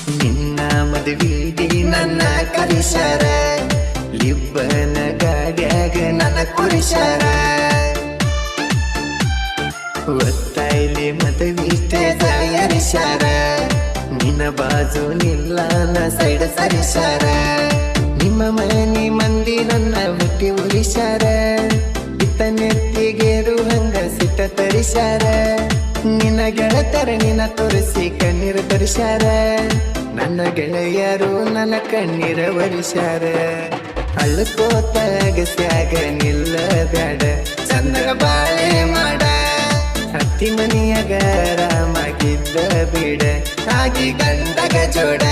ನಿನ್ನ ಮದುವಿಗೆ ನನ್ನ ಕಲಿಸ್ಯಾರ, ಇಬ್ಬನ ಗಾಡ್ಯಾಗ ನನ್ನ ಕುರಿಸ್ಯಾರ. ಒತ್ತಾಯ್ಲಿ ಮದುವಿಷ್ಟೇ ತಯಾರಿಸ್ಯಾರ, ನಿನ್ನ ಬಾಜು ನಿಲ್ಲಾನ ಸೈಡ್ ಸರಿಸ್ಯಾರ. ನಿಮ್ಮ ಮನೆ ಮಂದಿ ನನ್ನ ಹುಟ್ಟಿ ಉಳಿಸ್ಯಾರ, ಇತ್ತ ನೆತ್ತಿಗೇರು ಹಂಗ ಸಿಟ್ಟ ತರಿಸ್ಯಾರ. ನಿನ್ನ ಗೆಳತರ ನಿನ್ನ ತೋರಿಸಿ ಕಣ್ಣೀರು ತರಿಸ್ಯಾರ, ನನ್ನ ಗೆಳೆಯರು ನನ್ನ ಕಣ್ಣೀರ ಒರಿಸ್ಯಾರ. ಅಳ್ಕೋತ ಅಗಸ್ಯಾಗ ನಿಲ್ಲ ಬ್ಯಾಡ, ಚಂದಗ ಬಾಳೆ ಮಾಡ. ಹತ್ತಿ ಮನಿಯಾಗ ರಾಮಾಗಿದ್ದ ಬಿಡ, ಆಗಿ ಗಂಡಗ ಜೋಡ.